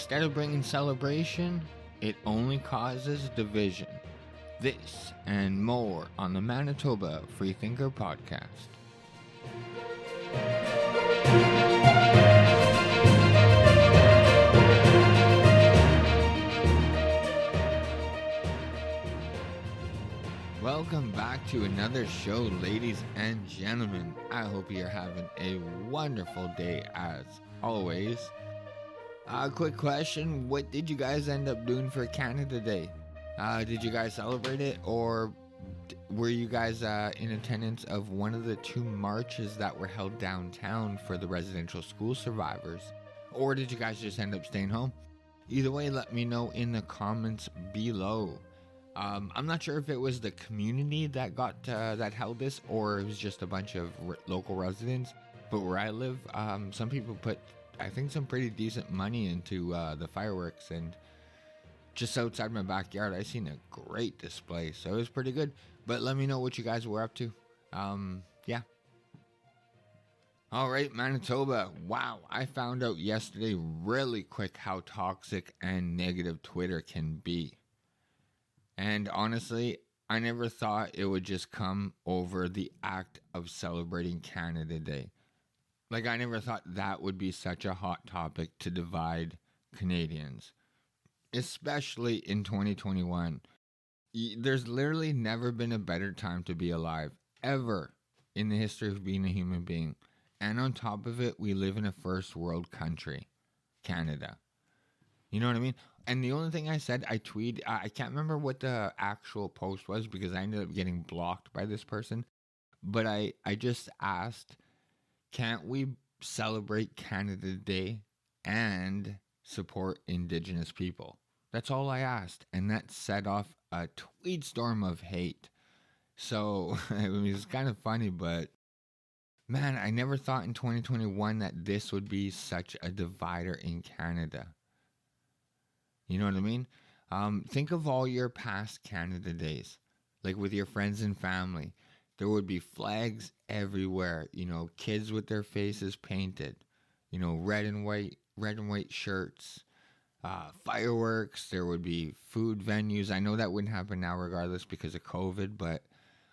Instead of bringing celebration, it only causes division. This and more on the Manitoba Freethinker Podcast. Welcome back to another show, ladies and gentlemen. I hope you're having a wonderful day as always. Quick question, what did you guys end up doing for Canada Day? Did you guys celebrate it, or were you guys in attendance of one of the two marches that were held downtown for the residential school survivors? Or did you guys just end up staying home? Either way, let me know in the comments below. I'm not sure if it was the community that that held this, or it was just a bunch of local residents. But where I live, some people put, I think, some pretty decent money into the fireworks, and just outside my backyard, I seen a great display, so it was pretty good. But let me know what you guys were up to. Yeah. All right, Manitoba. Wow, I found out yesterday really quick how toxic and negative Twitter can be. And honestly, I never thought it would just come over the act of celebrating Canada Day. Like, I never thought that would be such a hot topic to divide Canadians, especially in 2021. There's literally never been a better time to be alive, ever, in the history of being a human being. And on top of it, we live in a first world country, Canada. You know what I mean? And the only thing I said, I can't remember what the actual post was because I ended up getting blocked by this person. But I just asked, can't we celebrate Canada Day and support indigenous people? That's all I asked. And that set off a tweet storm of hate. So it was kind of funny, but man, I never thought in 2021 that this would be such a divider in Canada. You know what I mean? Think of all your past Canada Days, like with your friends and family. There would be flags everywhere, kids with their faces painted, red and white shirts, fireworks. There would be food venues. I know that wouldn't happen now regardless because of COVID, but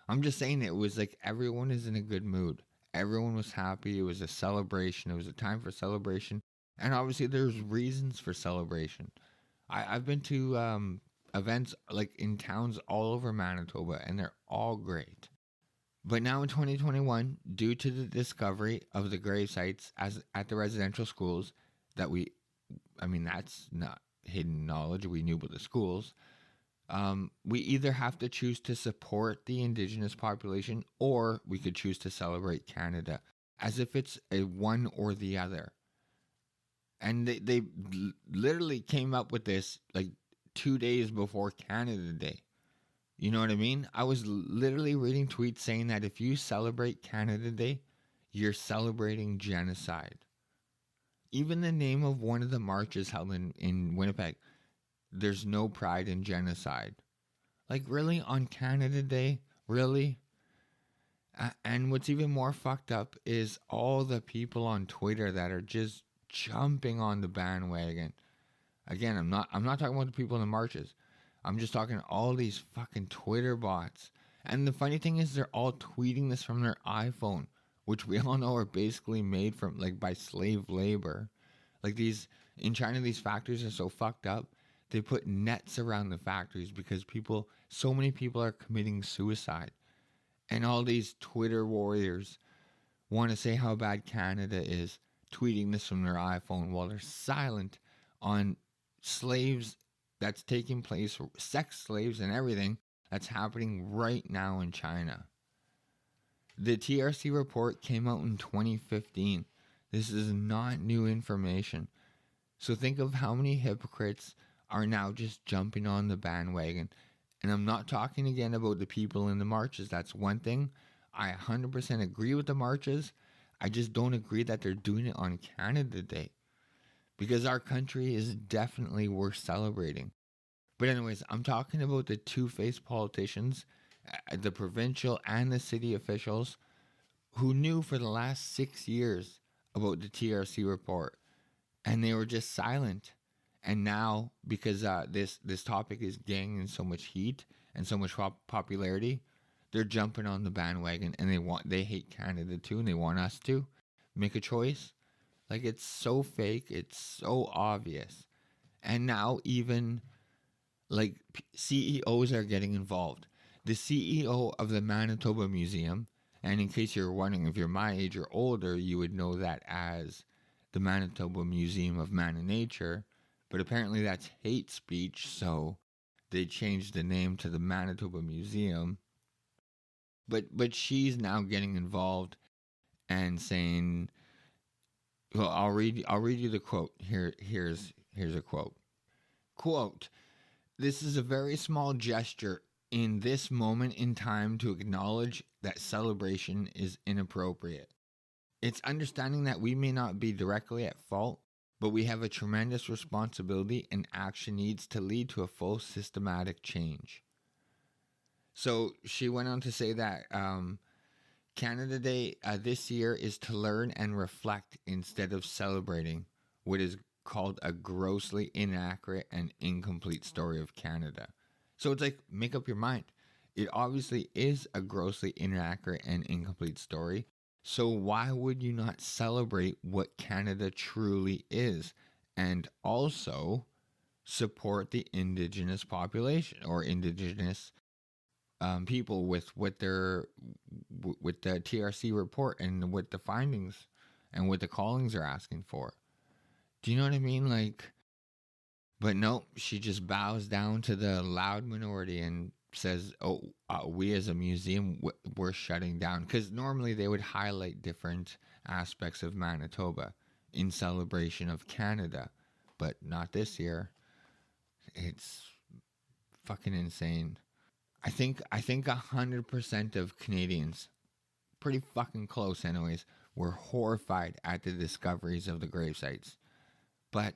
I'm just saying it was like everyone is in a good mood. Everyone was happy. It was a celebration. It was a time for celebration. And obviously there's reasons for celebration. I've been to events like in towns all over Manitoba, and they're all great. But now in 2021, due to the discovery of the grave sites at the residential schools, that's not hidden knowledge. We knew about the schools. We either have to choose to support the indigenous population, or we could choose to celebrate Canada, as if it's a one or the other. And they literally came up with this like 2 days before Canada Day. You know what I mean? I was literally reading tweets saying that if you celebrate Canada Day, you're celebrating genocide. Even the name of one of the marches held in Winnipeg, there's no pride in genocide. Like, really? On Canada Day? Really? And what's even more fucked up is all the people on Twitter that are just jumping on the bandwagon. Again, I'm not talking about the people in the marches. I'm just talking all these fucking Twitter bots. And the funny thing is, they're all tweeting this from their iPhone, which we all know are basically made from by slave labor. Like, in China, these factories are so fucked up. They put nets around the factories because so many people are committing suicide. And all these Twitter warriors want to say how bad Canada is, tweeting this from their iPhone while they're silent on slaves that's taking place, sex slaves and everything that's happening right now in China. The TRC report came out in 2015. This is not new information. So think of how many hypocrites are now just jumping on the bandwagon. And I'm not talking again about the people in the marches. That's one thing. I 100% agree with the marches. I just don't agree that they're doing it on Canada Day, because our country is definitely worth celebrating. But anyways, I'm talking about the two-faced politicians, the provincial and the city officials, who knew for the last 6 years about the TRC report, and they were just silent. And now, because this topic is gaining so much heat and so much popularity, they're jumping on the bandwagon, and they hate Canada too, and they want us to make a choice. Like, it's so fake, it's so obvious. And now even like CEOs are getting involved. The CEO of the Manitoba Museum, and in case you're wondering if you're my age or older, you would know that as the Manitoba Museum of Man and Nature, but apparently that's hate speech, so they changed the name to the Manitoba Museum. But she's now getting involved and saying, well, I'll read you the quote. Here's a quote. Quote, "This is a very small gesture in this moment in time to acknowledge that celebration is inappropriate. It's understanding that we may not be directly at fault, but we have a tremendous responsibility, and action needs to lead to a full systematic change." So she went on to say that Canada Day this year is to learn and reflect instead of celebrating what is called a grossly inaccurate and incomplete story of Canada. So it's like, make up your mind. It obviously is a grossly inaccurate and incomplete story. So why would you not celebrate what Canada truly is, and also support the indigenous population or indigenous people with with the TRC report and with the findings and what the callings are asking for? Do you know what I mean? Like, but no, she just bows down to the loud minority and says, "Oh, we as a museum, we're shutting down." Because normally they would highlight different aspects of Manitoba in celebration of Canada, but not this year. It's fucking insane. I think 100% of Canadians, pretty fucking close anyways, were horrified at the discoveries of the grave sites. But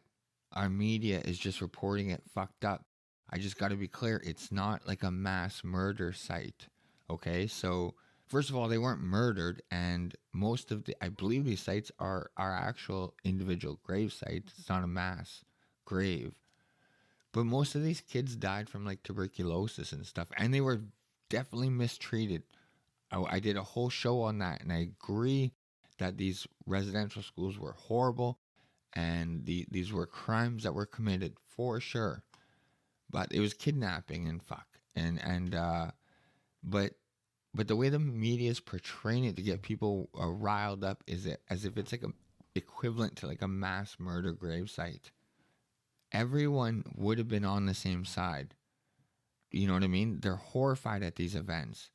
our media is just reporting it fucked up. I just got to be clear, it's not like a mass murder site. Okay? So, first of all, they weren't murdered, and most of I believe these sites are actual individual grave sites. It's not a mass grave. But most of these kids died from like tuberculosis and stuff, and they were definitely mistreated. I did a whole show on that, and I agree that these residential schools were horrible, and these were crimes that were committed for sure. But it was kidnapping and fuck, and but the way the media is portraying it to get people riled up is it as if it's like a equivalent to like a mass murder grave site. Everyone would have been on the same side. You know what I mean? They're horrified at these events.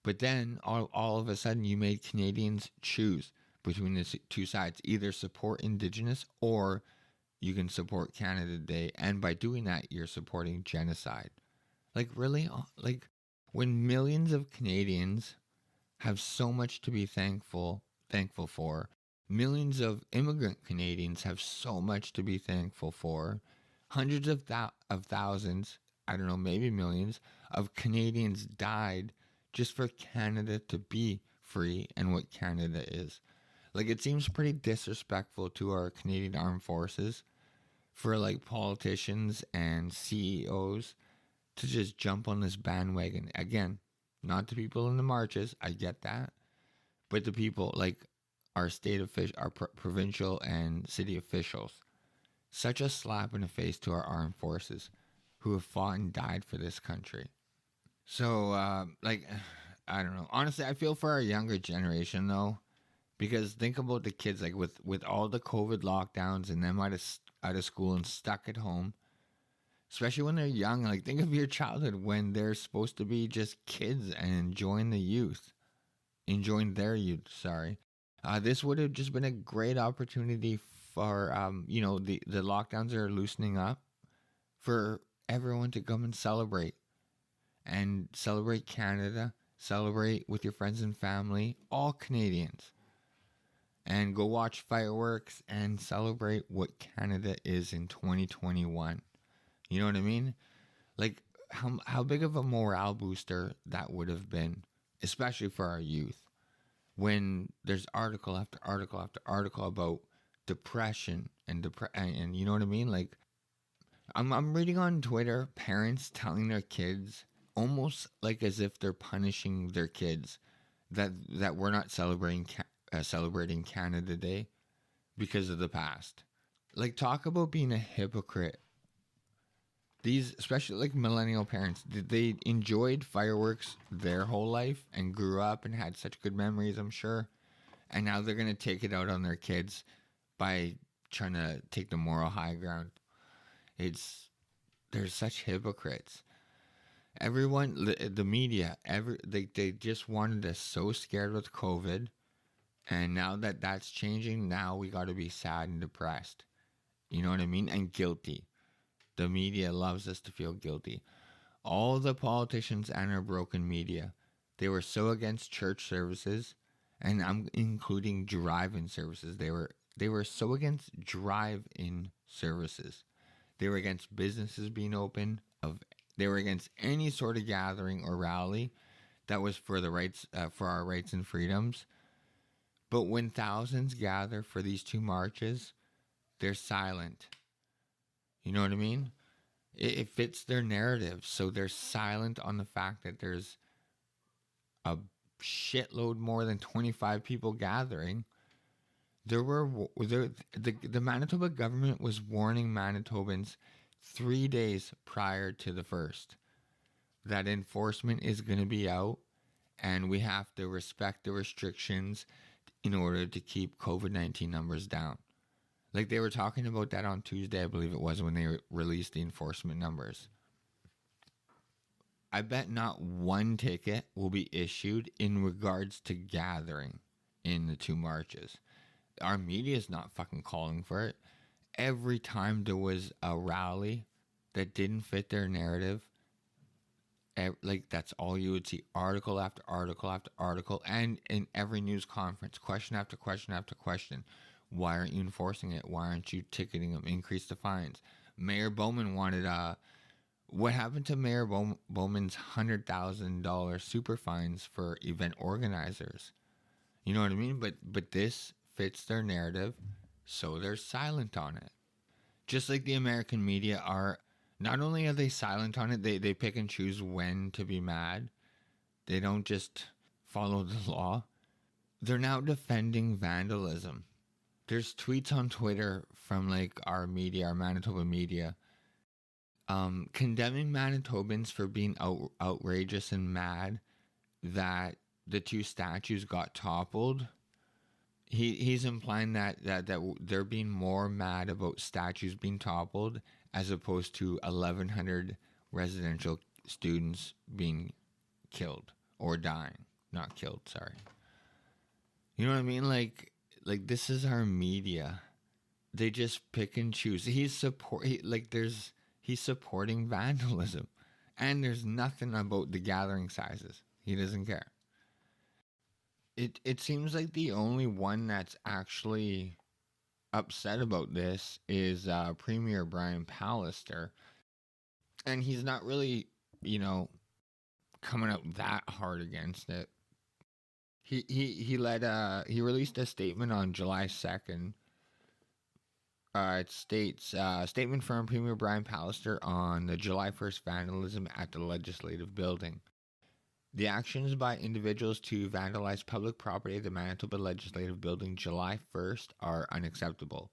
But then all of a sudden you made Canadians choose between the two sides. Either support Indigenous or you can support Canada Day. And by doing that, you're supporting genocide. Like, really? Like, when millions of Canadians have so much to be thankful for, millions of immigrant Canadians have so much to be thankful for, hundreds of thousands, I don't know, maybe millions of Canadians died just for Canada to be free and what Canada is. Like, it seems pretty disrespectful to our Canadian Armed Forces for like politicians and CEOs to just jump on this bandwagon. Again, not the people in the marches, I get that, but the people like our state official, our provincial and city officials. Such a slap in the face to our armed forces who have fought and died for this country. So, like, I don't know. Honestly, I feel for our younger generation though, because think about the kids, like with all the COVID lockdowns and them out of school and stuck at home, especially when they're young. Like, think of your childhood when they're supposed to be just kids and enjoying their youth. Sorry, this would have just been a great opportunity for the lockdowns are loosening up for everyone to come and celebrate Canada, celebrate with your friends and family, all Canadians, and go watch fireworks and celebrate what Canada is in 2021. You know what I mean? Like, how big of a morale booster that would have been, especially for our youth, when there's article after article after article about depression and you know what I mean? Like, I'm reading on Twitter parents telling their kids almost like as if they're punishing their kids that we're not celebrating Canada Day because of the past. Like, talk about being a hypocrite. These, especially like millennial parents, they enjoyed fireworks their whole life and grew up and had such good memories, I'm sure. And now they're going to take it out on their kids by trying to take the moral high ground. They're such hypocrites. Everyone, the media, they just wanted us so scared with COVID. And now that that's changing, now we got to be sad and depressed. You know what I mean? And guilty. The media loves us to feel guilty. All the politicians and our broken media, they were so against church services, and I'm including drive-in services. They were so against drive-in services. They were against businesses being open. They were against any sort of gathering or rally that was for the rights, for our rights and freedoms. But when thousands gather for these two marches, they're silent. You know what I mean? It fits their narrative, so they're silent on the fact that there's a shitload more than 25 people gathering. The Manitoba government was warning Manitobans 3 days prior to the first that enforcement is going to be out and we have to respect the restrictions in order to keep COVID-19 numbers down. Like, they were talking about that on Tuesday, I believe it was, when they released the enforcement numbers. I bet not one ticket will be issued in regards to gathering in the two marches. Our media is not fucking calling for it. Every time there was a rally that didn't fit their narrative, like, that's all you would see, article after article after article, and in every news conference, question after question after question. Why aren't you enforcing it? Why aren't you ticketing them? Increase the fines. Mayor Bowman wanted what happened to Mayor Bowman's $100,000 super fines for event organizers? You know what I mean? But this fits their narrative, so they're silent on it. Just like the American media are. Not only are they silent on it, they pick and choose when to be mad. They don't just follow the law. They're now defending vandalism. There's tweets on Twitter from like our media, our Manitoba media, condemning Manitobans for being outrageous and mad that the two statues got toppled. He's implying that they're being more mad about statues being toppled as opposed to 1,100 residential students being killed or dying. Not killed, sorry. You know what I mean? Like this is our media. They just pick and choose. He's supporting vandalism, and there's nothing about the gathering sizes. He doesn't care. It seems like the only one that's actually upset about this is Premier Brian Pallister, and he's not really, coming out that hard against it. He released a statement on July 2nd. It states, statement from Premier Brian Pallister on the July 1st vandalism at the Legislative Building. The actions by individuals to vandalize public property at the Manitoba Legislative Building July 1st are unacceptable.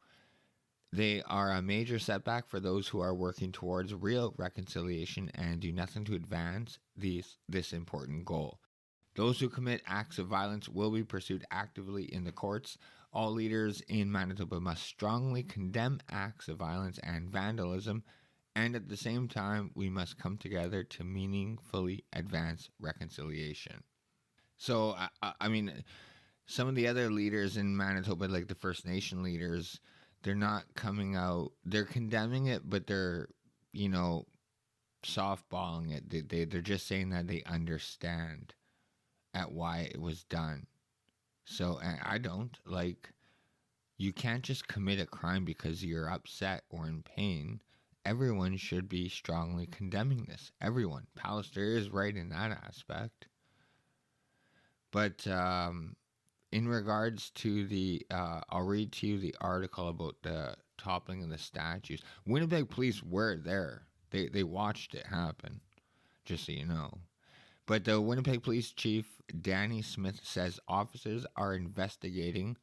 They are a major setback for those who are working towards real reconciliation and do nothing to advance this important goal. Those who commit acts of violence will be pursued actively in the courts. All leaders in Manitoba must strongly condemn acts of violence and vandalism, and at the same time, we must come together to meaningfully advance reconciliation. So, I mean, some of the other leaders in Manitoba, like the First Nation leaders, they're not coming out. They're condemning it, but they're, softballing it. They're just saying that they understand at why it was done. So, I don't. Like, you can't just commit a crime because you're upset or in pain. Everyone should be strongly condemning this. Everyone. Pallister is right in that aspect. But in regards to I'll read to you the article about toppling of the statues. Winnipeg police were there. They watched it happen, just so you know. But the Winnipeg police chief, Danny Smith, says officers are investigating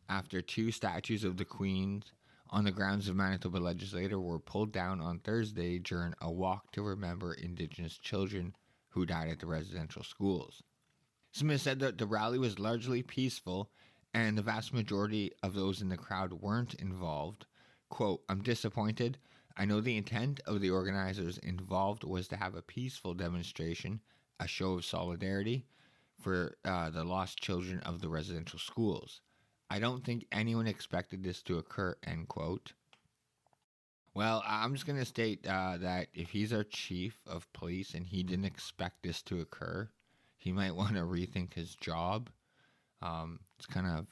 after two statues of the Queen on the grounds of Manitoba legislator were pulled down on Thursday during a walk to remember Indigenous children who died at the residential schools. Smith said that the rally was largely peaceful and the vast majority of those in the crowd weren't involved. Quote, I'm disappointed. I know the intent of the organizers involved was to have a peaceful demonstration, a show of solidarity for the lost children of the residential schools. I don't think anyone expected this to occur, end quote. Well, I'm just going to state that if he's our chief of police and he didn't expect this to occur, he might want to rethink his job. It's kind of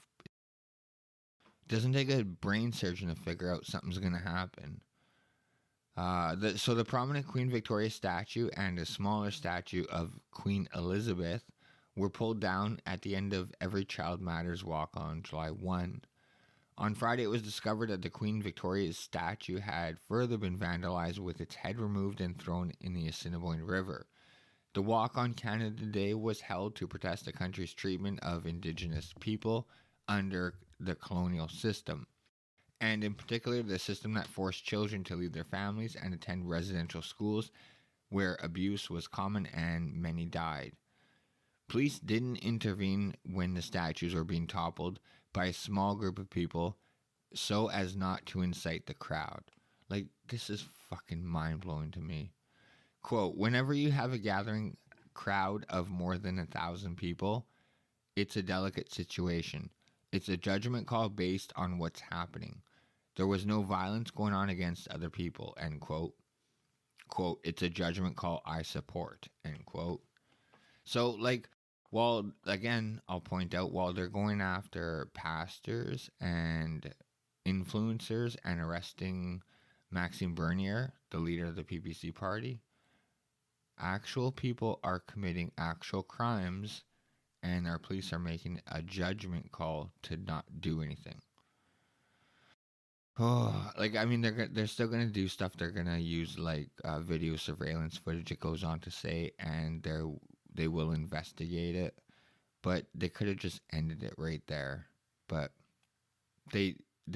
doesn't take a brain surgeon to figure out something's going to happen. So the prominent Queen Victoria statue and a smaller statue of Queen Elizabeth were pulled down at the end of Every Child Matters walk on July 1. On Friday, it was discovered that the Queen Victoria's statue had further been vandalized with its head removed and thrown in the Assiniboine River. The Walk on Canada Day was held to protest the country's treatment of Indigenous people under the colonial system, and in particular the system that forced children to leave their families and attend residential schools where abuse was common and many died. Police didn't intervene when the statues were being toppled by a small group of people so as not to incite the crowd. Like, this is fucking mind-blowing to me. Quote, whenever you have a gathering crowd of more than 1,000 people, it's a delicate situation. It's a judgment call based on what's happening. There was no violence going on against other people, end quote. Quote, it's a judgment call I support, end quote. So, like, while, again, I'll point out, while they're going after pastors and influencers and arresting Maxime Bernier, the leader of the PPC party, actual people are committing actual crimes, and our police are making a judgment call to not do anything. Oh, like, I mean, they're still gonna do stuff. They're gonna use like video surveillance footage. It goes on to say, and they will investigate it. But they could have just ended it right there. But they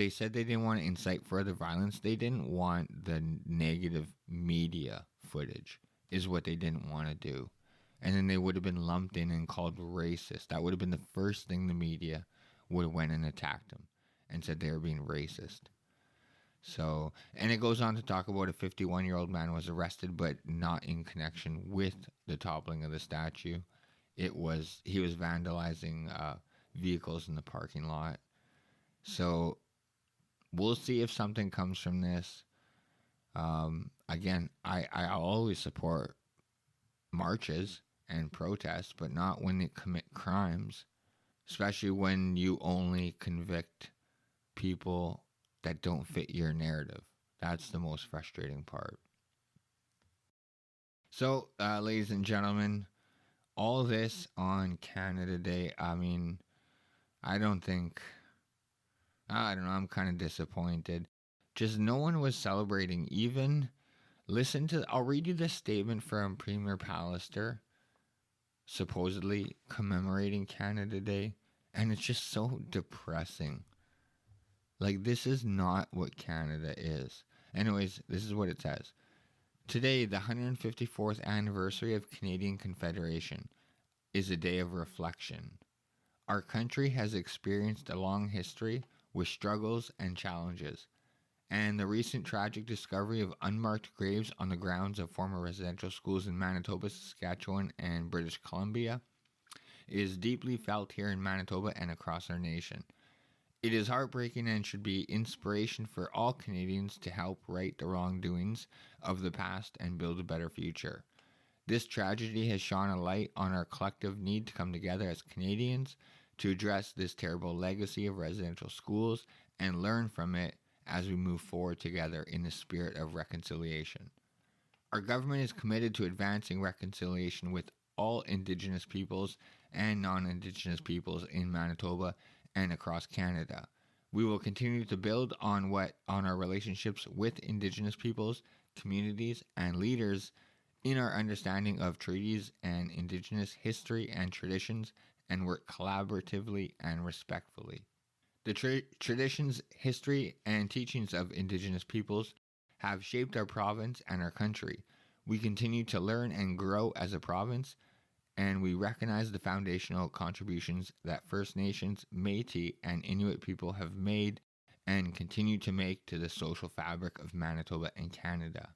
said they didn't want to incite further violence. They didn't want the negative media footage, is what they didn't want to do. And then they would have been lumped in and called racist. That would have been the first thing the media would have went and attacked them and said they were being racist. So, and it goes on to talk about a 51-year-old man was arrested, but not in connection with the toppling of the statue. He was vandalizing vehicles in the parking lot. So we'll see if something comes from this. Again, I always support marches and protests, but not when they commit crimes, especially when you only convict people that don't fit your narrative. That's the most frustrating part. So, ladies and gentlemen, all this on Canada Day, I mean, I don't know, I'm kind of disappointed. Just no one was celebrating. Even, I'll read you this statement from Premier Pallister, supposedly commemorating Canada Day, and it's just so depressing. Like, this is not what Canada is. Anyways, this is what it says. Today, the 154th anniversary of Canadian Confederation, is a day of reflection. Our country has experienced a long history with struggles and challenges, and the recent tragic discovery of unmarked graves on the grounds of former residential schools in Manitoba, Saskatchewan, and British Columbia is deeply felt here in Manitoba and across our nation. It is heartbreaking and should be inspiration for all Canadians to help right the wrongdoings of the past and build a better future. This tragedy has shone a light on our collective need to come together as Canadians to address this terrible legacy of residential schools and learn from it as we move forward together in the spirit of reconciliation. Our government is committed to advancing reconciliation with all Indigenous peoples and non-Indigenous peoples in Manitoba and across Canada. We will continue to build on our relationships with Indigenous peoples, communities, and leaders in our understanding of treaties and Indigenous history and traditions, and work collaboratively and respectfully. The traditions, history, and teachings of Indigenous peoples have shaped our province and our country. We continue to learn and grow as a province, and we recognize the foundational contributions that First Nations, Métis, and Inuit people have made and continue to make to the social fabric of Manitoba and Canada.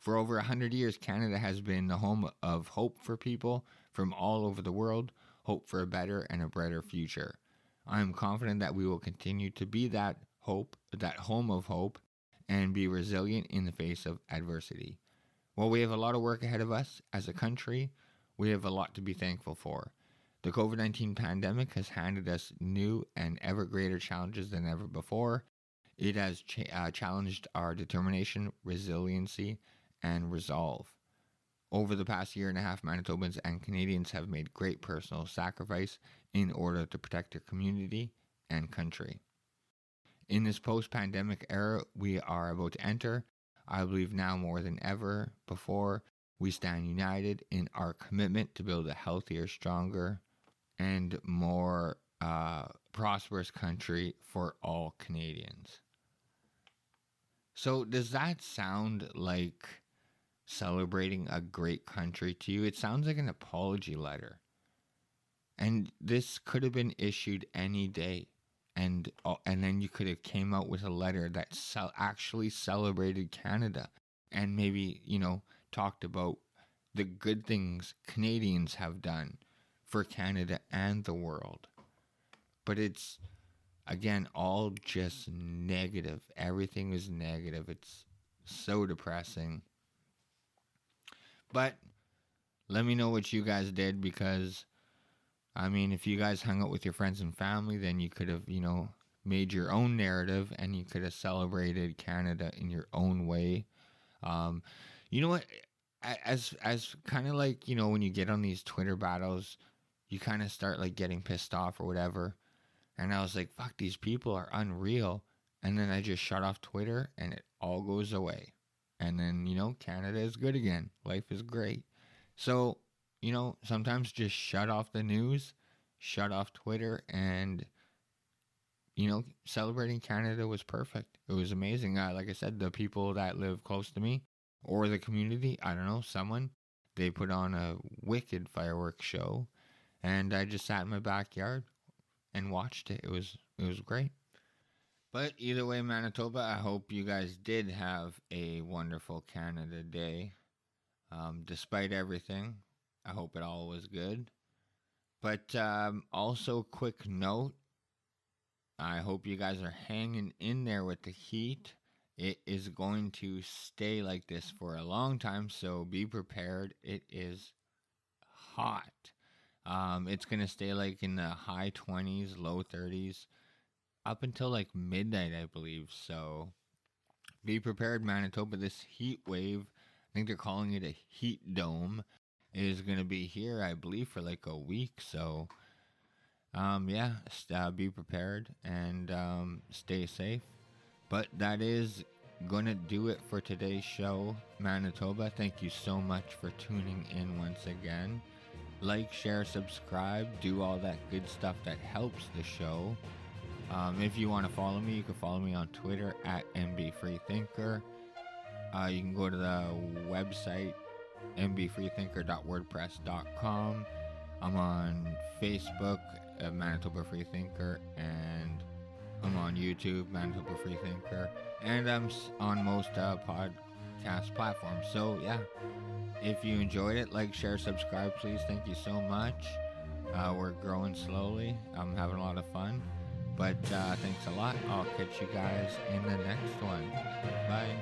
For over 100 years, Canada has been the home of hope for people from all over the world, hope for a better and a brighter future. I am confident that we will continue to be that hope, that home of hope, and be resilient in the face of adversity. While we have a lot of work ahead of us as a country, we have a lot to be thankful for. The COVID-19 pandemic has handed us new and ever greater challenges than ever before. It has challenged our determination, resiliency, and resolve. Over the past year and a half, Manitobans and Canadians have made great personal sacrifice in order to protect their community and country. In this post-pandemic era we are about to enter, I believe now more than ever before, we stand united in our commitment to build a healthier, stronger, and more prosperous country for all Canadians. So does that sound like celebrating a great country to you? It sounds like an apology letter. And this could have been issued any day. And then you could have came out with a letter that actually celebrated Canada and maybe, talked about the good things Canadians have done for Canada and the world. But it's, again, all just negative. Everything is negative. It's so depressing. But let me know what you guys did, because, if you guys hung out with your friends and family, then you could have, made your own narrative and you could have celebrated Canada in your own way. You know what? As kind of like, when you get on these Twitter battles, you kind of start like getting pissed off or whatever. And I was like, fuck, these people are unreal. And then I just shut off Twitter and it all goes away. And then, Canada is good again. Life is great. So, sometimes just shut off the news, shut off Twitter, and, celebrating Canada was perfect. It was amazing. Like I said, the people that live close to me or the community, I don't know, they put on a wicked fireworks show, and I just sat in my backyard and watched it. It was great. But either way, Manitoba, I hope you guys did have a wonderful Canada Day. Despite everything, I hope it all was good. But also, quick note, I hope you guys are hanging in there with the heat. It is going to stay like this for a long time, so be prepared. It is hot. It's going to stay like in the high 20s, low 30s, up until like midnight, I believe. So be prepared, Manitoba. This heat wave, I think they're calling it a heat dome, is going to be here, I believe, for like a week. So, be prepared and stay safe. But that is going to do it for today's show, Manitoba. Thank you so much for tuning in once again. Like, share, subscribe, do all that good stuff that helps the show. If you want to follow me, you can follow me on Twitter at mbfreethinker. You can go to the website mbfreethinker.wordpress.com. I'm on Facebook, Manitoba Freethinker, and I'm on YouTube, Manitoba Freethinker, and I'm on most podcast platforms. So yeah, if you enjoyed it, like, share, subscribe, please. Thank you so much. We're growing slowly. I'm having a lot of fun. But thanks a lot. I'll catch you guys in the next one. Bye.